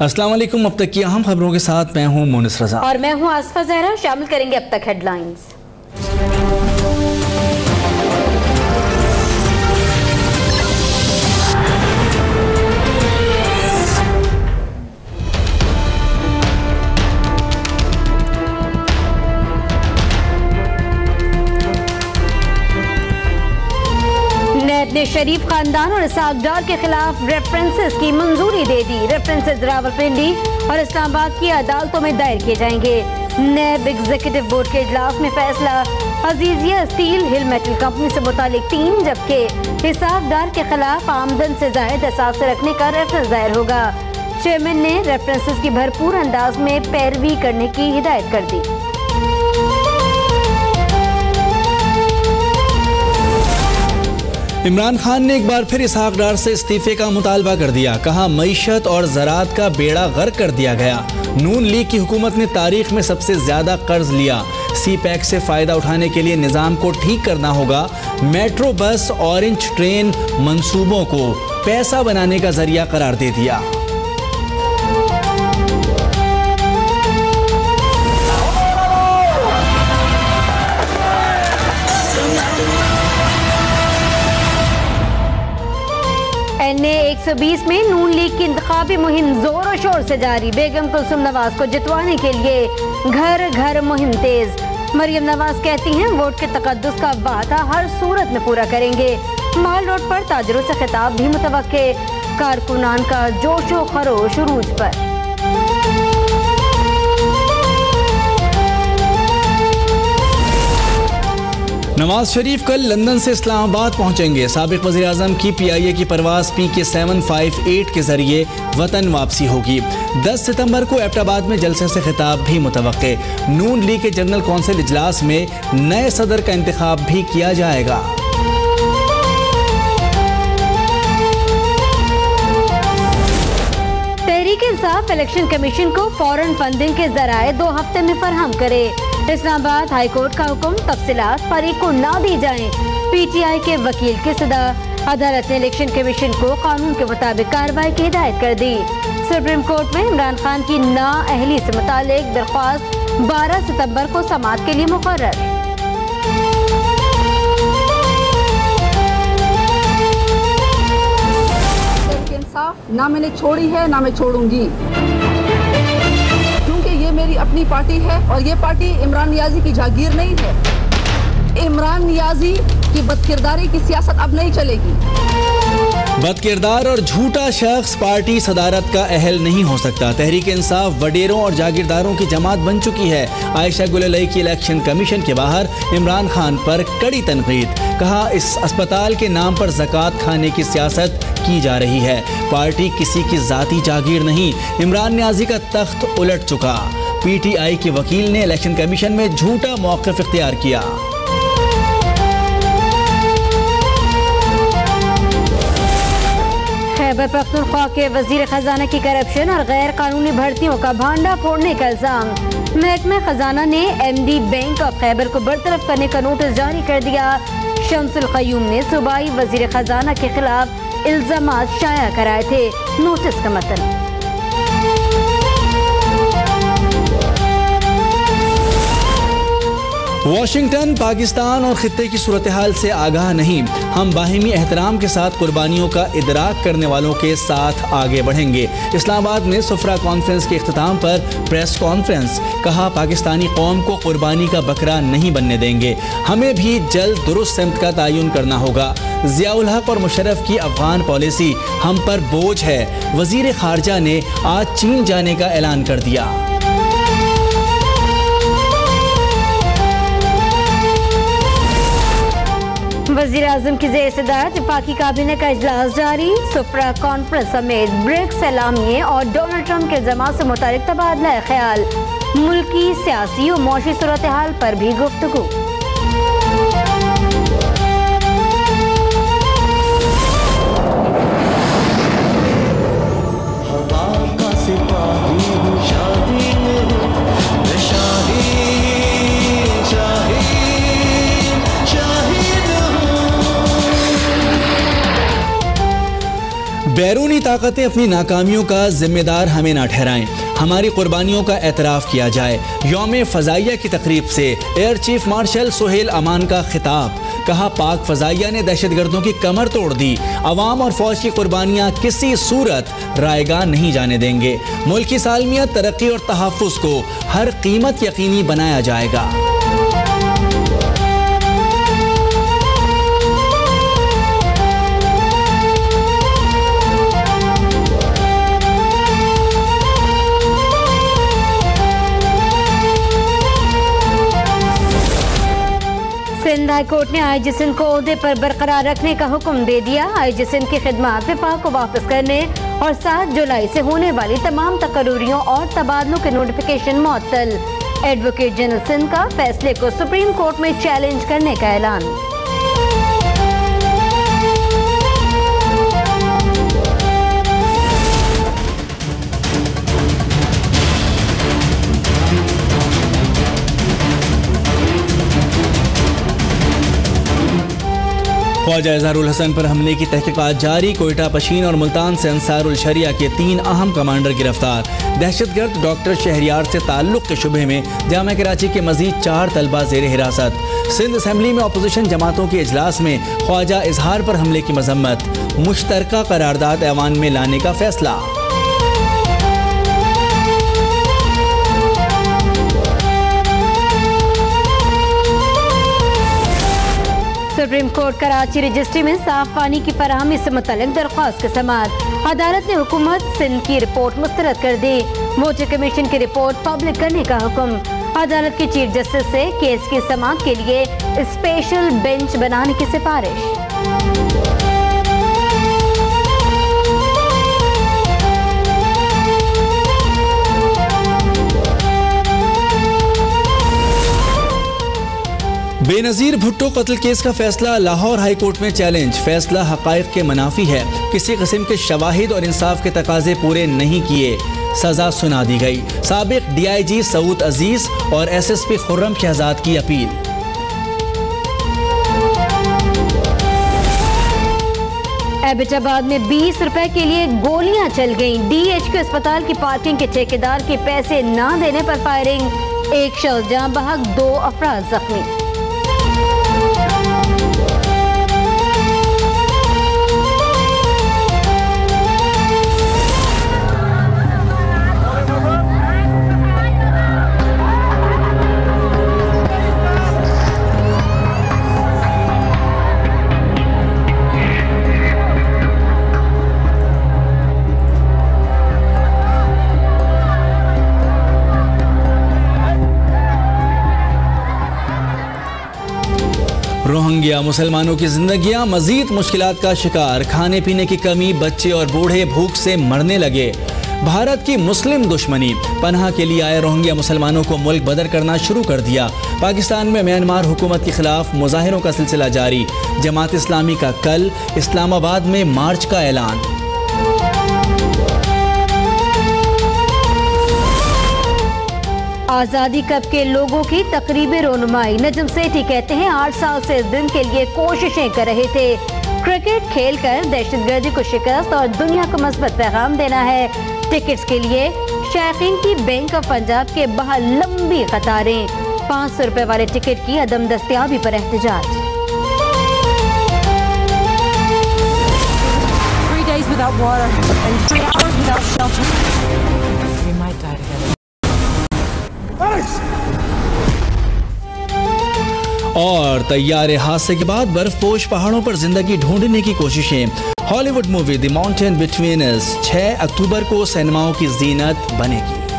अस्सलाम वालेकुम। अब तक की अहम खबरों के साथ मैं हूं मोनिस रजा और मैं हूं आसफा जहरा। शामिल करेंगे अब तक हेडलाइंस। ने शरीफ खानदान और इसहाक डार के खिलाफ रेफरेंसेस की मंजूरी दे दी। रेफरेंसेस रावलपिंडी और इस्लामाबाद की अदालतों में दायर किए जाएंगे। नैब एग्जीक्यूटिव बोर्ड के इजलास में फैसला, अजीजिया स्टील हिल मेटल कंपनी से मुतालिक 3 जबकि इसहाक डार के खिलाफ आमदन से जायद असासे रखने का रेफरेंस दायर होगा। चेयरमैन ने रेफरेंसेस की भरपूर अंदाज में पैरवी करने की हिदायत कर दी। इमरान खान ने एक बार फिर इसहाक डार से इस्तीफे का मुतालबा कर दिया। कहा, मईशत और ज़राअत का बेड़ा गर्क कर दिया गया। नून लीग की हुकूमत ने तारीख में सबसे ज्यादा कर्ज लिया। सी पैक से फायदा उठाने के लिए निज़ाम को ठीक करना होगा। मेट्रो बस ऑरेंज ट्रेन मंसूबों को पैसा बनाने का जरिया करार दे दिया। NA 120 में नून लीग की इंतखाबी मुहिम जोरों शोर से जारी। बेगम कुलसुम नवाज को जितवाने के लिए घर घर मुहिम तेज। मरियम नवाज कहती हैं, वोट के तकद्दुस का वादा हर सूरत में पूरा करेंगे। माल रोड पर ताजरों से खिताब भी मुतवक्के। कारकुनान का जोशो खरोश उरूज पर। नवाज शरीफ कल लंदन से इस्लामाबाद पहुंचेंगे। साबिक वज़ीर आज़म की PIA की परवाज़ PK 758 के जरिए वतन वापसी होगी। 10 सितंबर को एबटाबाद में जलसे से खिताब भी मुतवक्के। नून लीग के जनरल कौंसिल इजलास में नए सदर का इंतखाब भी किया जाएगा। तहरीक इंसाफ इलेक्शन कमीशन को फौरन फंडिंग के जराए 2 हफ्ते में फराहम करे। इस्लामाबाद हाई कोर्ट का हुक्म, तफसीलात फरीक को ना दी जाएं। PTI के वकील की सदा। अदालत ने इलेक्शन कमीशन को कानून के मुताबिक कार्रवाई की हिदायत कर दी। सुप्रीम कोर्ट में इमरान खान की नाअहली से मुतालिक दरख्वास्त 12 सितंबर को समाअत के लिए मुकर्रर। ना मैंने छोड़ी है ना मैं छोड़ूंगी, क्योंकि ये मेरी अपनी पार्टी है और ये पार्टी इमरान नियाजी की जागीर नहीं है। इमरान नियाजी की बदकिरदारी की सियासत अब नहीं चलेगी। बदकिरदार और झूठा शख्स पार्टी सदारत का अहल नहीं हो सकता। तहरीक इंसाफ वडेरों और जागीरदारों की जमात बन चुकी है। आयशा गुललई की इलेक्शन कमीशन के बाहर इमरान खान पर कड़ी तनकीद। कहा, इस अस्पताल के नाम पर ज़कात खाने की सियासत की जा रही है। पार्टी किसी की जाती जागीर नहीं। इमरान नियाजी का तख्त उलट चुका। PTI के वकील ने इलेक्शन कमीशन में झूठा मौक़िफ़ इख्तियार किया। खैबर पख्तूनख्वा के वजीर खजाना की करप्शन और गैर कानूनी भर्तियों का भांडा फोड़ने का इल्जाम। महकमा खजाना ने MD बैंक ऑफ खैबर को बरतरफ करने का नोटिस जारी कर दिया। शम्सुल क़य्यूम ने सूबाई वजीर खजाना के खिलाफ इल्जामात शाया कराए थे। नोटिस का मतन, वाशिंगटन पाकिस्तान और खित्ते की सूरत हाल से आगाह नहीं। हम बाहिमी एहतराम के साथ कुर्बानियों का इदराक करने वालों के साथ आगे बढ़ेंगे। इस्लामाबाद में सुफरा कॉन्फ्रेंस के इख्तिताम पर प्रेस कॉन्फ्रेंस। कहा, पाकिस्तानी कौम को कुर्बानी का बकरा नहीं बनने देंगे। हमें भी जल्द दुरुस्त सिमत का तयन करना होगा। ज़ियाउल हक और मुशर्रफ की अफगान पॉलिसी हम पर बोझ है। वज़ीर ख़ारजा ने आज चीन जाने का ऐलान कर दिया। वज़ीर आज़म की ज़ेर सदारत वफाकी काबीना का इजलास जारी। सुफरा कॉन्फ्रेंस समेत ब्रिक्स एलामिये और डोनाल्ड ट्रंप के इल्ज़ामात से मुतालिक तबादला ख्याल। मुल्की सियासी और मौशी सूरत हाल पर भी गुफ्तगू। बैरूनी ताकतें अपनी नाकामियों का जिम्मेदार हमें ना ठहराएं, हमारी कुर्बानियों का एतराफ़ किया जाए। यौम फ़ज़ाइया की तकरीब से एयर चीफ मार्शल सुहेल अमान का खिताब। कहा, पाक फ़ज़ाइया ने दहशतगर्दों की कमर तोड़ दी। अवाम और फ़ौज की कुर्बानियाँ किसी सूरत रायगा नहीं जाने देंगे। मुल्क की सालमियत, तरक्की और तहफ़्फ़ुज़ को हर कीमत यकीनी बनाया जाएगा। सिंध हाई कोर्ट ने IG सिंध को ओहदे पर बरकरार रखने का हुक्म दे दिया। IG सिंध की खिदमात विफाक को वापस करने और 7 जुलाई से होने वाली तमाम तकर्रियों और तबादलों के नोटिफिकेशन मुअत्तल। एडवोकेट जनरल सिंध का फैसले को सुप्रीम कोर्ट में चैलेंज करने का ऐलान। ख्वाजा इजहारुल हसन पर हमले की तहकीकात जारी। कोयटा, पशीन और मुल्तान से अंसारुल शरिया के 3 अहम कमांडर गिरफ्तार। दहशतगर्द डॉक्टर शहरियार से ताल्लुक के शुबे में जामा कराची के मजीद 4 तलबा ज़ेर हिरासत। सिंध असम्बली में अपोजिशन जमातों के इजलास में ख्वाजा इजहार पर हमले की मजम्मत। मुश्तरका करारदाद ऐवान में लाने का फैसला। सुप्रीम कोर्ट कराची रजिस्ट्री में साफ पानी की फराहमी से मुतल्लिक दरख्वास्त की समाअत। अदालत ने हुकूमत सिंध की रिपोर्ट मुस्तरद कर दी। वोटर कमीशन की रिपोर्ट पब्लिक करने का हुक्म। अदालत के चीफ जस्टिस से केस की समाअत के लिए स्पेशल बेंच बनाने की सिफारिश। बेनज़ीर भुट्टो कत्ल केस का फैसला लाहौर हाई कोर्ट में चैलेंज। फैसला हक़ाइक़ के मुनाफी है। किसी किस्म के शवाहिद और इंसाफ के तकाजे पूरे नहीं किए, सजा सुना दी गई। साबिक DIG सऊद अजीज और SSP खुर्रम शहजाद की अपील। एबटाबाद में 20 रुपए के लिए गोलियां चल गईं। DHQ अस्पताल की पार्किंग के ठेकेदार के पैसे न देने पर फायरिंग। एक शख्स जान बहक, 2 अफराद जख्मी। रोहिंग्या मुसलमानों की जिंदगियां मजीद मुश्किलात का शिकार। खाने पीने की कमी, बच्चे और बूढ़े भूख से मरने लगे। भारत की मुस्लिम दुश्मनी। पनाह के लिए आए रोहिंग्या मुसलमानों को मुल्क बदर करना शुरू कर दिया। पाकिस्तान में म्यांमार हुकूमत के खिलाफ मुजाहिरों का सिलसिला जारी। जमात इस्लामी का कल इस्लामाबाद में मार्च का ऐलान। आज़ादी कप के लोगों की तकरीबी रोनुमाई। नजम सेठी कहते हैं 8 साल से इस दिन के लिए कोशिशें कर रहे थे। क्रिकेट खेलकर दहशतगर्दी को शिकस्त और दुनिया को मस्बत पैगाम देना है। टिकट्स के लिए शायकीन की बैंक ऑफ पंजाब के बाहर लंबी कतारें। 500 रुपए वाले टिकट की अदम दस्तयाबी पर एहतजाज। 3 days without water and 3 hours without shelter. We might die together. और तैयारे हादसे के बाद बर्फपोश पहाड़ों पर जिंदगी ढूंढने की कोशिशें। Hollywood movie the mountain between us 6 अक्टूबर को सिनेमाओं की जीनत बनेगी।